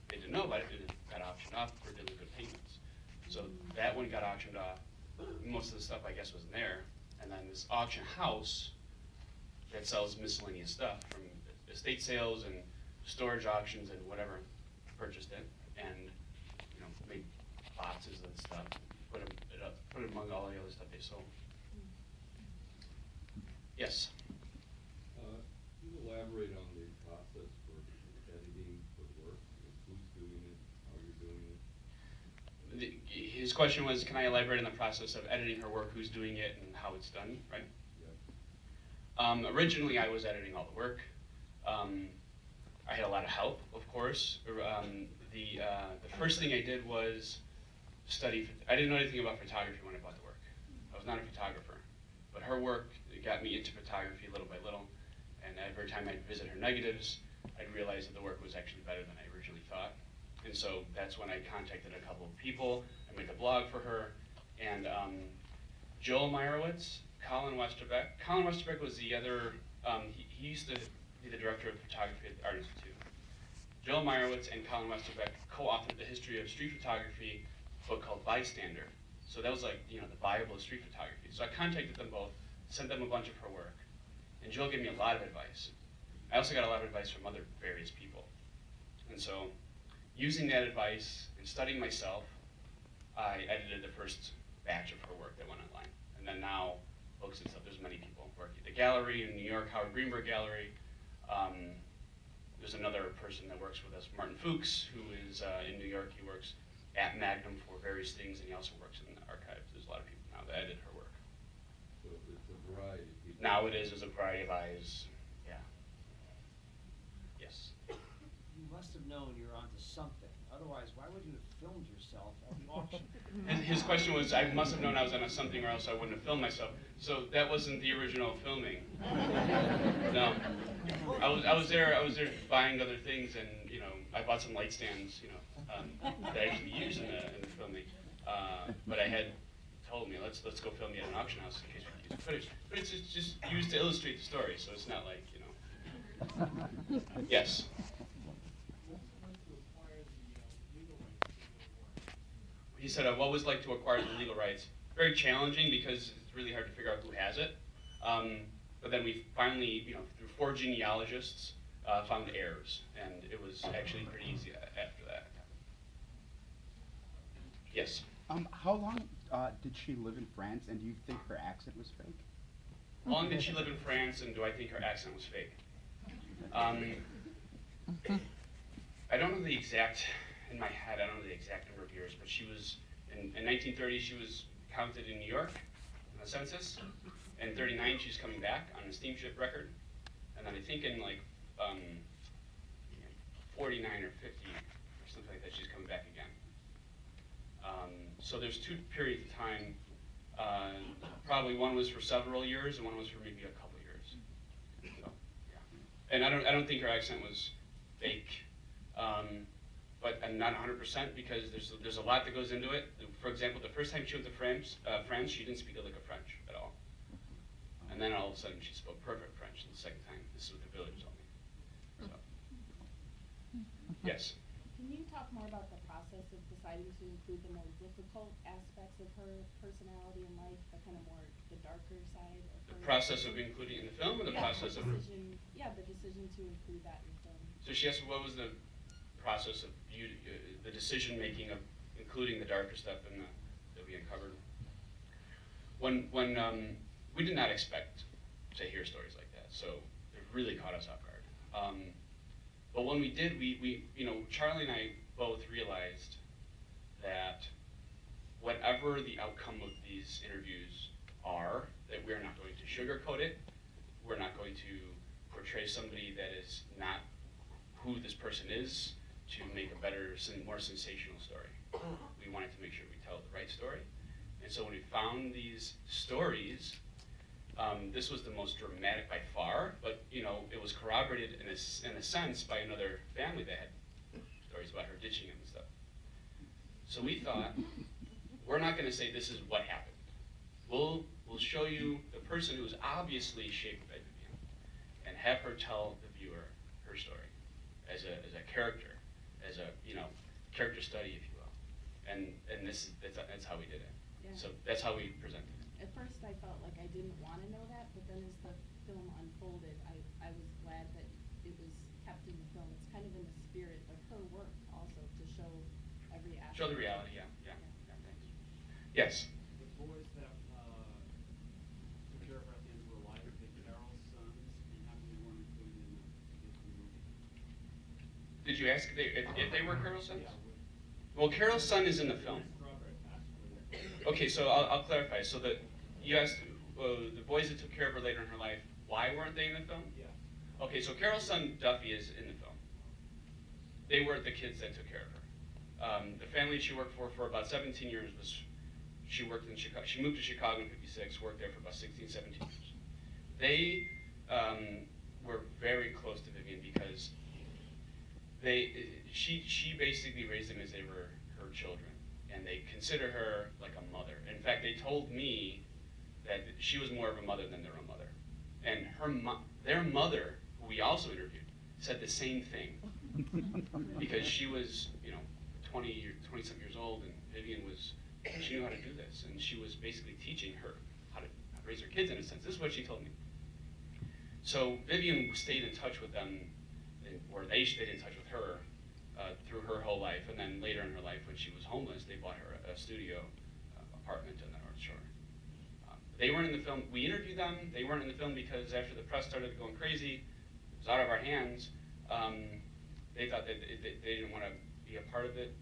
they didn't know about it, it got auctioned off for really good payments. So that one got auctioned off. Most of the stuff, I guess, wasn't there. And then this auction house that sells miscellaneous stuff from estate sales and storage auctions and whatever purchased it, and made boxes and stuff, put it among all the other stuff they sold. Yes. Can you elaborate on the process for editing for work? Who's doing it? How you're doing it? His question was, can I elaborate on the process of editing her work, who's doing it, and how it's done, right? Yeah. Originally, I was editing all the work. I had a lot of help, of course. The first thing I did was study. I didn't know anything about photography when I bought the work. I was not a photographer, but her work got me into photography little by little. And every time I'd visit her negatives, I'd realize that the work was actually better than I originally thought. And so that's when I contacted a couple of people. I made a blog for her, and Joel Meyerowitz, Colin Westerbeck. Colin Westerbeck was the other. He used to be the director of photography at the Art Institute. Joel Meyerowitz and Colin Westerbeck co-authored the history of street photography book called Bystander. So that was like the Bible of street photography. So I contacted them both, sent them a bunch of her work, and Joel gave me a lot of advice. I also got a lot of advice from other various people. And so, using that advice and studying myself, I edited the first batch of her work that went online. And then now, books and stuff, there's many people working at the gallery in New York, Howard Greenberg Gallery. There's another person that works with us, Martin Fuchs, who is in New York. He works at Magnum for various things, and he also works in the archives. There's a lot of people now that edit her work. So it's a variety of people. Now it is, there's a variety of eyes, yeah. Yes. You must have known you were onto something. Otherwise, why would you have filmed yourself at the auction? His question was, I must have known I was onto something or else I wouldn't have filmed myself. So that wasn't the original filming. No. I was there buying other things, and I bought some light stands, that I actually use in the filming. But I had told me, let's go film me at an auction house in case we could use footage. But it's just used to illustrate the story, so it's not like, Yes. He said, what was it like to acquire the legal rights? Very challenging because it's really hard to figure out who has it. But then we finally, through 4 genealogists, found heirs, and it was actually pretty easy after that. Yes? How long did she live in France, and do you think her accent was fake? How long did she live in France, and do I think her accent was fake? I don't know the exact, in my head, I don't know the exact number of years, but she was, in 1930, she was counted in New York on the census. In 39, she's coming back on the steamship record. And then I think in 49 or 50 or something like that, she's coming back again. So there's 2 periods of time. Probably one was for several years, and one was for maybe a couple years. So, yeah. And I don't think her accent was fake, but I'm not 100% because there's a lot that goes into it. For example, the first time she went to France, she didn't speak a lick of French at all. And then all of a sudden she spoke perfect French the second time. This is what the village told me. So. Yes? Can you talk more about the process of deciding to include the more difficult aspects of her personality and life, the kind of more, the darker side of her? The process of including it in the film, or the process of... The decision to include that in the film. So she asked what was the process of the decision-making of including the darker stuff in that we uncovered. When we did not expect to hear stories like that, so it really caught us off guard. But when we did, we Charlie and I both realized that whatever the outcome of these interviews are, that we're not going to sugarcoat it. We're not going to portray somebody that is not who this person is to make a better, more sensational story. We wanted to make sure we tell the right story. And so when we found these stories, this was the most dramatic by far, but it was corroborated in a sense by another family that had stories about her ditching him and stuff. So we thought, we're not going to say this is what happened. We'll show you the person who was obviously shaped by Vivian, and have her tell the viewer her story as a character, as a, character study, if you will. And that's how we did it. Yeah. So that's how we presented it. At first, I felt like I didn't want to know that, but then as the film unfolded, I was glad that it was kept in the film. It's kind of in the spirit of her work also, to show every aspect. Show the reality, yeah, thanks. Yes? The boys that took care of her at the end of her life, the Carol's sons, and how many weren't included in the movie? Did you ask if they were Carol's sons? Yeah, Well, Carol's son is in the film. Strawberry Patch were there. Okay, so I'll clarify. So you asked the boys that took care of her later in her life, why weren't they in the film? Yeah. Okay, so Carol's son Duffy is in the film. They were the kids that took care of her. The family she worked for about 17 years she worked in Chicago. She moved to Chicago in '56, worked there for about 16, 17 years. They were very close to Vivian because she basically raised them as they were her children, and they consider her like a mother. In fact, they told me that she was more of a mother than their own mother. And their mother, who we also interviewed, said the same thing. Because she was, 20-something years old, and Vivian she knew how to do this, and she was basically teaching her how to raise her kids in a sense. This is what she told me. So Vivian stayed in touch with them, or they stayed in touch with her through her whole life, and then later in her life, when she was homeless, they bought her a studio apartment on the North Shore. They weren't in the film. We interviewed them. They weren't in the film because after the press started going crazy, it was out of our hands. They thought that they didn't want to be a part of it,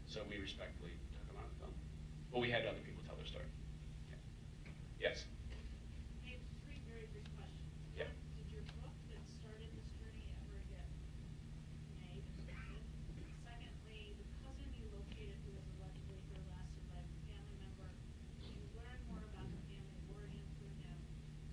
so we respectfully took them out of the film. But we had other people tell their story. Yeah. Yes? I have three very brief questions. Yeah. One, did your book that started this journey ever get made and printed? Secondly, the cousin you located who was allegedly her last surviving family member, did you learn more about her family of origin through him?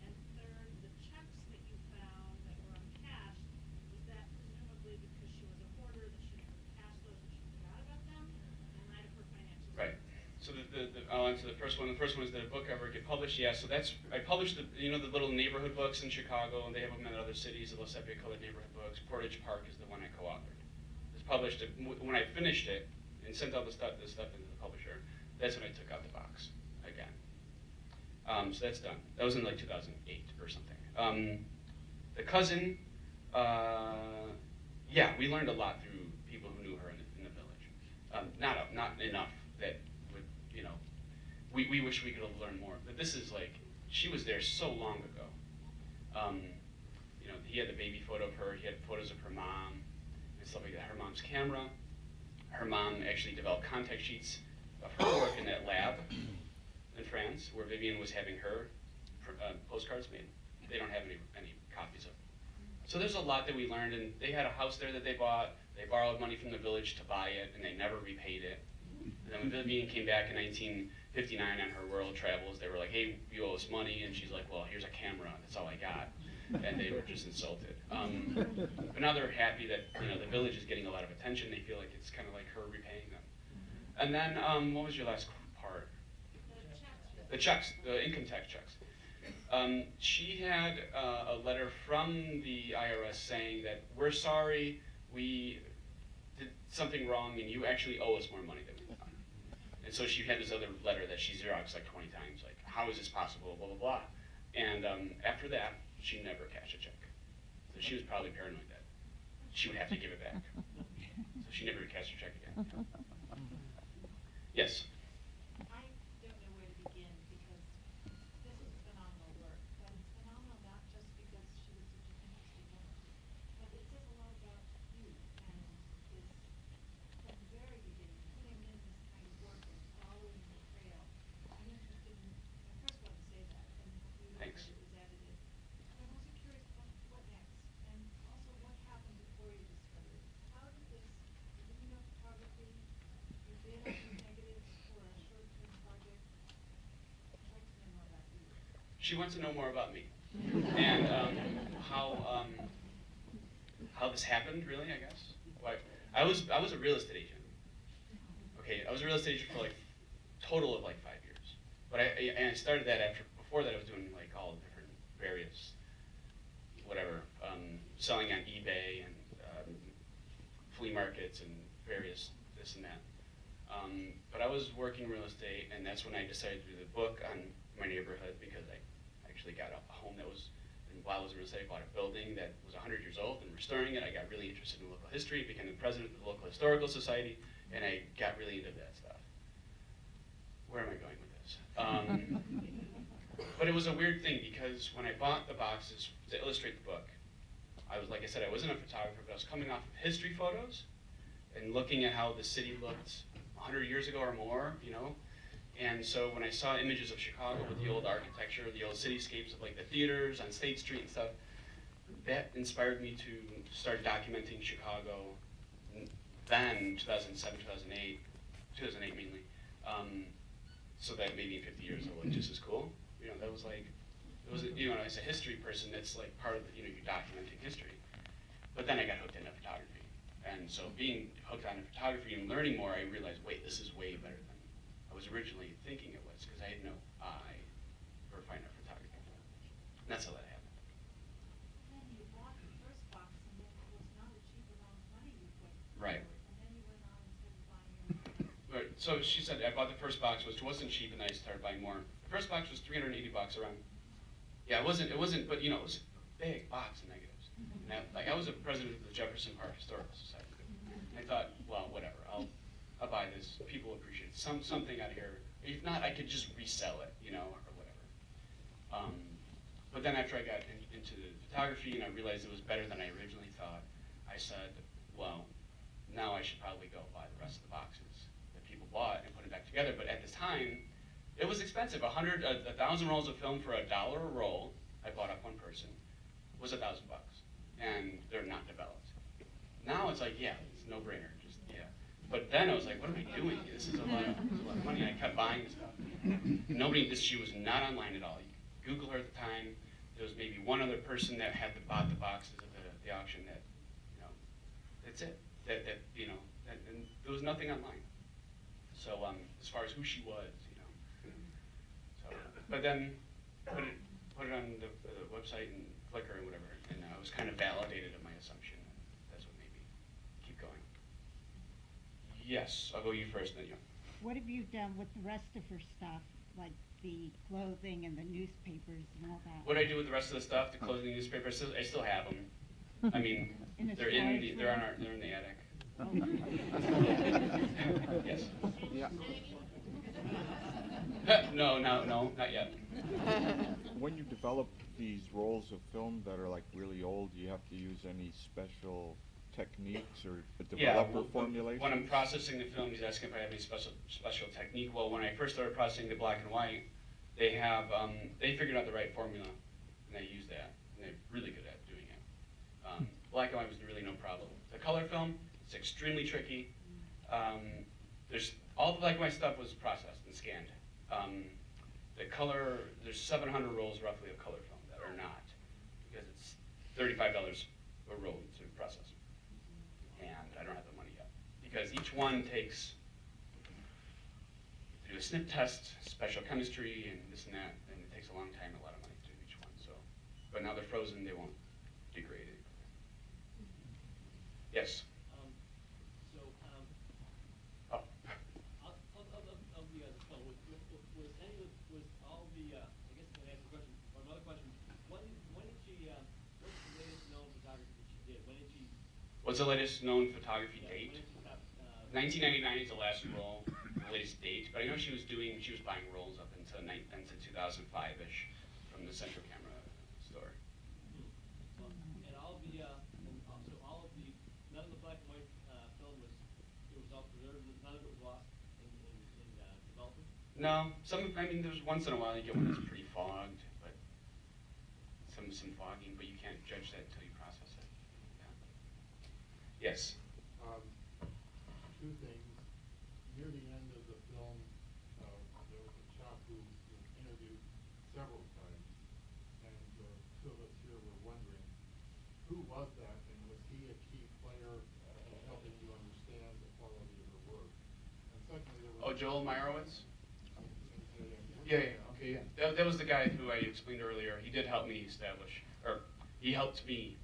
And third, the checks that you found that were uncashed, was that presumably because she was a hoarder that she never cashed those and she forgot about them in light of her financial Right. circumstances? So I'll answer the first one. The first one is, did a book ever get published? Yeah. So I published the little neighborhood books in Chicago, and they have them in other cities. The little sepia-colored neighborhood books. Portage Park is the one I co-authored. It's published when I finished it and sent all the stuff into the publisher. That's when I took out the box again. So that's done. That was in like 2008 or something. The cousin, yeah, we learned a lot through people who knew her in the village. Not enough that would, we wish we could have learned more. But this is like, she was there so long ago. He had the baby photo of her. He had photos of her mom and stuff like that. Her mom's camera. Her mom actually developed contact sheets of her work in that lab in France, where Vivian was having her postcards made. They don't have any copies of it. So there's a lot that we learned, and they had a house there that they bought. They borrowed money from the village to buy it, and they never repaid it. And then when Vivian came back in 1959 on her world travels, they were like, hey, you owe us money. And she's like, well, here's a camera. That's all I got. And they were just insulted. But now they're happy that the village is getting a lot of attention. They feel like it's kind of like her repaying them. And then, what was your last part? The checks, the income tax checks. She had a letter from the IRS saying that we're sorry, we did something wrong, and you actually owe us more money than we thought. And so she had this other letter that she Xeroxed like 20 times, like, how is this possible, blah, blah, blah. And after that, she never cashed a check. So she was probably paranoid that she would have to give it back. So she never cashed a check again. Yes? I don't know where to begin because this is phenomenal work, but it's phenomenal not just because she was such an interesting woman, but it says a lot about you and is from the very beginning, putting in this kind of work and following the trail. I'm interested in, I first want to say that, and you know that Thanks. it was edited. But I'm also curious about what next, and also what happened before you discovered it. How did this, did you know photography? You did all the negatives for a short-term project. I'd like to know more about you. She wants to know more about me. And how this happened, really, I guess. Why? I was a real estate agent. Okay, I was a real estate agent for like total of like 5 years. But I started that before that I was doing like all different various whatever, selling on eBay and flea market certificates and various this and that. But I was working real estate, and that's when I decided to do the book on my neighborhood, because I actually got a home that was, and while I was in real estate, I bought a building that was 100 years old and restoring it. I got really interested in local history, became the president of the local historical society, and I got really into that stuff. Where am I going with this? But it was a weird thing, because when I bought the boxes to illustrate the book, I was, like I said, I wasn't a photographer, but I was coming off of history photos and looking at how the city looked 100 years ago or more, you know? And so when I saw images of Chicago with the old architecture, the old cityscapes of like the theaters on State Street and stuff, that inspired me to start documenting Chicago then, 2007, 2008, 2008 mainly. So that maybe in 50 years it'll look just as cool. You know, that was like, it was, you know, as a history person, that's like part of, you know, you're documenting history. But then I got hooked into photography. And so being hooked on photography and learning more, I realized, wait, this is way better than I was originally thinking it was, because I had no eye for fine art photography. And that's how that happened. Then you bought the first box and then it was not a cheap amount of money you put Right. forward. And then you went on and started buying everything else. Right. So she said I bought the first box, which wasn't cheap, and then I started buying more. The first box was $380 around. Yeah, it wasn't, but you know, it was a big box of negatives. And I was a president of the Jefferson Park Historical Society. And I thought, well, whatever, I'll buy this. People appreciate something out of here. If not, I could just resell it, you know, or whatever. But then after I got into the photography and I realized it was better than I originally thought, I said, well, now I should probably go buy the rest of the boxes that people bought and put it back together. But at the time, it was expensive. 1,000 rolls of film for $1 a roll, I bought off one person, was $1,000, and they're not developed. Now it's like, yeah, it's a no-brainer, just yeah. But then I was like, what am I doing? This is a lot of money, and I kept buying stuff. She was not online at all. You could Google her at the time. There was maybe one other person that had bought the boxes at the auction that, you know, that's it. And there was nothing online. So as far as who she was, you know. So, but then put it on the website and Flickr and whatever, and I was kind of validated in my assumption. That's what made me keep going. Yes, I'll go you first, then you. What have you done with the rest of her stuff, like the clothing and the newspapers and all that? What I do with the rest of the stuff, the clothing, newspapers, I still have them. I mean, In a they're in storage the attic. Oh. Yes. Yeah. No, not yet. When you develop these rolls of film that are like really old, do you have to use any special techniques or a developer formulation? When I'm processing the film, he's asking if I have any special technique. Well, when I first started processing the black and white, they have they figured out the right formula, and they use that, and they're really good at doing it. Black and white was really no problem. The color film, it's extremely tricky. There's all the black and white stuff was processed and scanned. The color, there's 700 rolls roughly of color film that are not, because it's $35 a roll to process. And I don't have the money yet, because each one takes, to do a snip test, special chemistry, and this and that, and it takes a long time, a lot of money to do each one. So, but now they're frozen, they won't degrade it. Yes. Oh. Of the film, was any of was all the I guess I'm gonna ask a question or another question. When did she what's the latest known photography that she did? When did she? What's the latest known photography date? When did she have, 1999 is the last roll, the latest date. But I know she was buying rolls up into 2005-ish from the Central Camera store. and all the so all of the none of the black and white film was all preserved. None of it was lost in development. No, there's once in a while you get one that's pretty fogged, but some fogging, but you can't judge that until you process it. Yeah. Yes. Two things. Near the end of the film, there was a chap who was interviewed several times, and two of us here were wondering, who was that, and was he a key player in helping you understand the quality of her work? And secondly, there was... Oh, Joel Meyerowitz? Yeah. Okay. That was the guy who I explained earlier. He did help me establish, or he helped me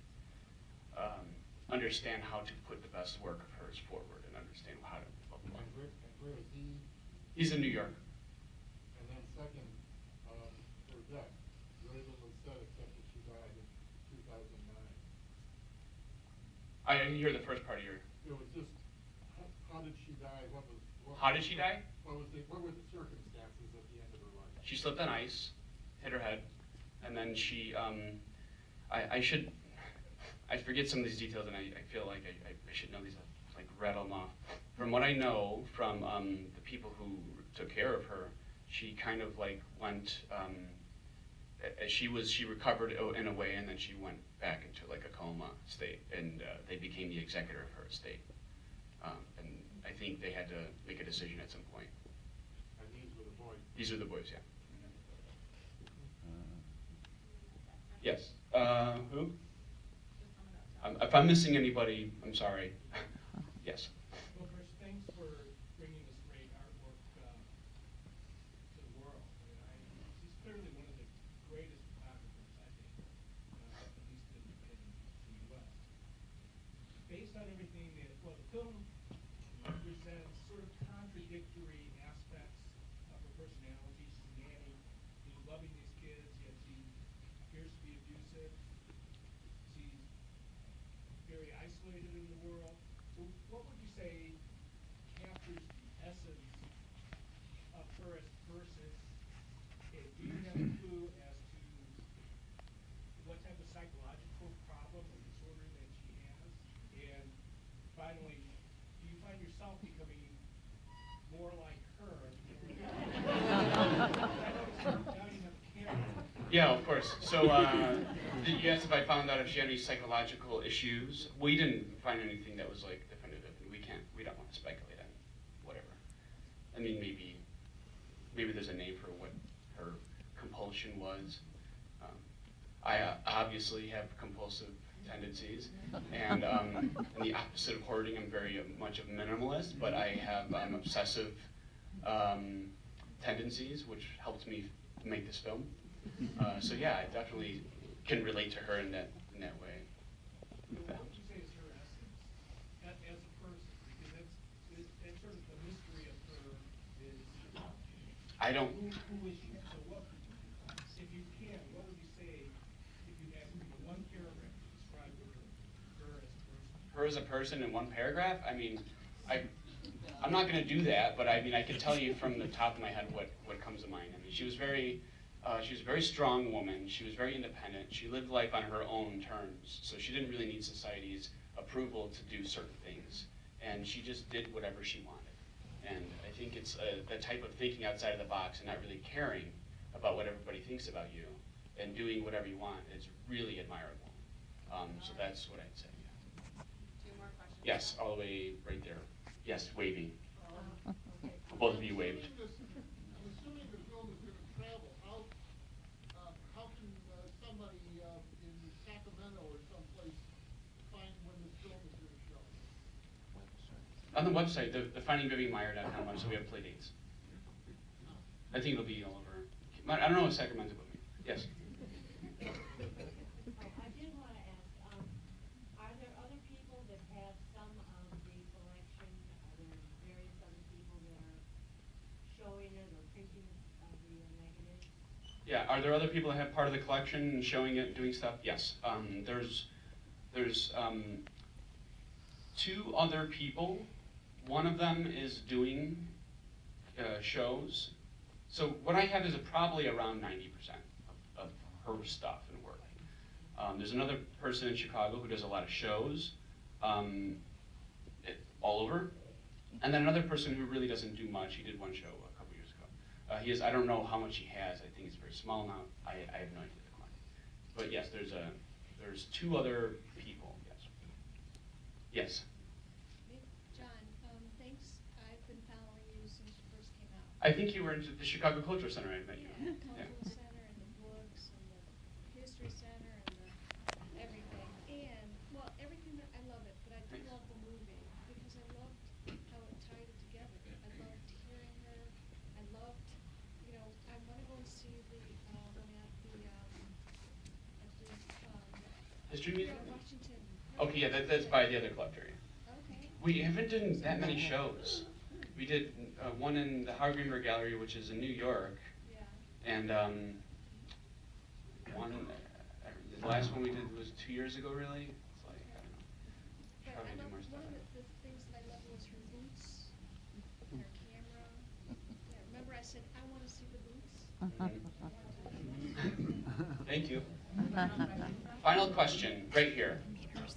understand how to put the best work of her numbers forward and understand how to. And where is he? He's in New York. And then second, her death, very little is said except that she died in 2009. I didn't hear the first part of your. It was just, how did she die? How did she die? What were the circumstances at the end of her life? She slipped on ice, hit her head, and then she, I forget some of these details, and I feel like I should know these, like rattle them off. From what I know from the people who took care of her, she kind of like went, she recovered in a way, and then she went back into like a coma state, and they became the executor of her estate. And I think they had to make a decision at some point. And these were the boys. These are the boys, yeah. Yes. Who? If I'm missing anybody, I'm sorry. Yes. Well, first, thanks for bringing this great artwork to the world. He's clearly one of the greatest photographers, I think, at least in the U.S. Based on everything that, well, the film presents sort of contradictory aspects of her personality. She's a nanny, loving these kids, yet she appears to be abusive. She's very isolated in the world. So what would you say captures the essence of her as a person? And do you have a clue as to what type of psychological problem or disorder that she has? And finally, do you find yourself becoming more like her? Yeah, of course. So, you asked if I found out if she had any psychological issues. We didn't find anything that was like definitive, and we don't want to speculate on whatever. I mean, maybe there's a name for what her compulsion was. I obviously have compulsive tendencies, and the opposite of hoarding, I'm very much of a minimalist, but I have obsessive tendencies, which helped me make this film. So yeah, I definitely can relate to her in that way. What would you say is her essence as a person? Because that's sort of the mystery of her is. I don't. Who is she? So what, if you can, what would you say if you had one paragraph to describe her as a person? Her as a person in one paragraph? I mean, I'm not going to do that, but I mean, I can tell you from the top of my head what comes to mind. I mean, she was a very strong woman. She was very independent. She lived life on her own terms, so she didn't really need society's approval to do certain things. And she just did whatever she wanted. And I think it's that type of thinking outside of the box and not really caring about what everybody thinks about you and doing whatever you want is really admirable. So that's what I'd say. Yeah. 2 more questions. Yes, all the way right there. Yes, waving. Both of you waved. I'm assuming the film is going to travel out. How can somebody in Sacramento or someplace find when this film is going to show? On the website, the findingvivianmaier.com website, we have play dates. I think it'll be all over. I don't know what Sacramento will be. Yes. I did want to ask, are there other people that have some of the collection? Are there various other people that are showing it or printing the negatives? Yeah, are there other people that have part of the collection and showing it and doing stuff? Yes. There's 2 other people. One of them is doing shows. So what I have is probably around 90% of her stuff and work. There's another person in Chicago who does a lot of shows all over. And then another person who really doesn't do much. He did one show a couple years ago. I don't know how much he has. I think it's a very small amount. I have no idea the quantity. But yes, there's 2 other people, yes. Yes? John, thanks. I've been following you since you first came out. I think you were in the Chicago Cultural Center I met you. Yeah, Cultural Center and the books and the History Center and the everything. And, well, everything, I love it, but I do love the movie because I loved how it tied it together. I loved hearing her. I loved, I want to go and see the one at the History Museum? Washington. Okay, yeah, that's by the other collector. Yeah. Okay, We haven't done that many shows. We did one in the Howard Greenberg Gallery, which is in New York, Yeah. and the last one we did was 2 years ago, really. It's like, I don't know. But Probably I do love, more stuff. one of the things that I loved was her boots, and her camera. Yeah, remember I said, I wanna see the boots? Thank you. Final question, right here. I'm gonna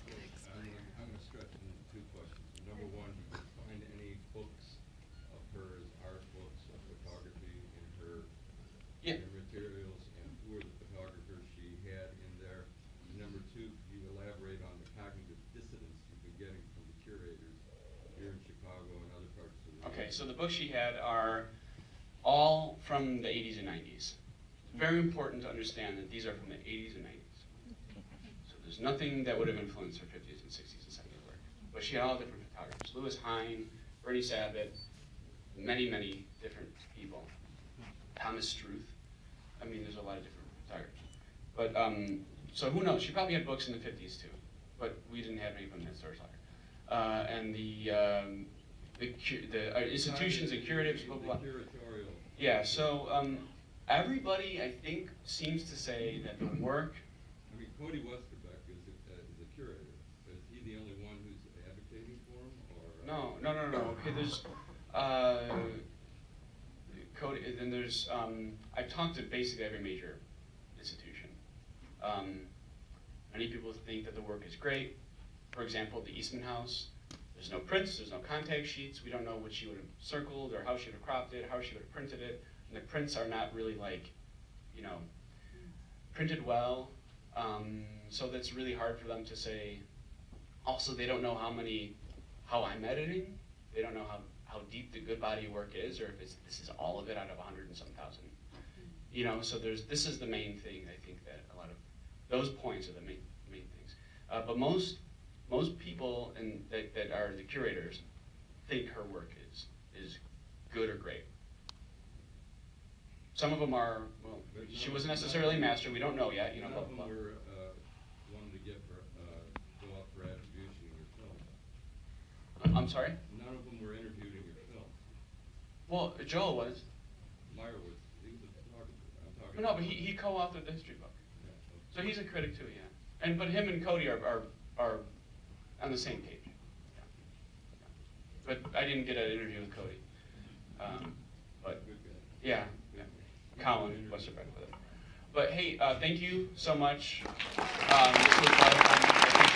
stretch into two questions. Number one, did you find any books of hers, art books of photography in her Yeah. in her materials, and who are the photographers she had in there? And number two, could you elaborate on the cognitive dissonance you've been getting from the curators here in Chicago and other parts of the world? Okay, so the books she had are all from the 80s and 90s. It's very important to understand that these are from the 80s and 90s. So there's nothing that would have influenced her 50s and 60s and 70s work. But she had all different photographers. Louis Hine, Bernie Sabat, many, many different people. Thomas Struth. I mean, there's a lot of different photographers. But, so who knows? She probably had books in the 50s too. But we didn't have any from that source either. And the institutions and curatives, blah, blah, blah. The curatorial. Yeah, so everybody, I think, seems to say that the work. I mean, Cody Westerbeck is a curator. Is he the only one who's advocating for him, or? No. Okay, there's Cody. Then there's I've talked to basically every major institution. Many people think that the work is great. For example, the Eastman House. There's no prints. There's no contact sheets. We don't know what she would have circled or how she would have cropped it, how she would have printed it. And the prints are not really printed well. So that's really hard for them to say. Also, they don't know how I'm editing. They don't know how deep the good body of work is, or if this is all of it out of 100 and some thousand. So this is the main thing. I think that a lot of those points are the main things. But most people that are the curators think her work is good or great. Some of them are, well, she wasn't necessarily a master. We don't know yet. None Blah, of blah, them blah. were wanting to go up for attribution in your film. I'm sorry? None of them were interviewed in your film. Well, Joel was. Maier was. He was a photographer. I'm talking. No, but he co-authored the history book. Yeah, okay. So he's a critic too, yeah. But him and Cody are on the same page. Yeah. But I didn't get an interview with Cody. But Good guy. yeah. Colin Westerbeck with it. But hey, thank you so much. This was a lot of fun. I think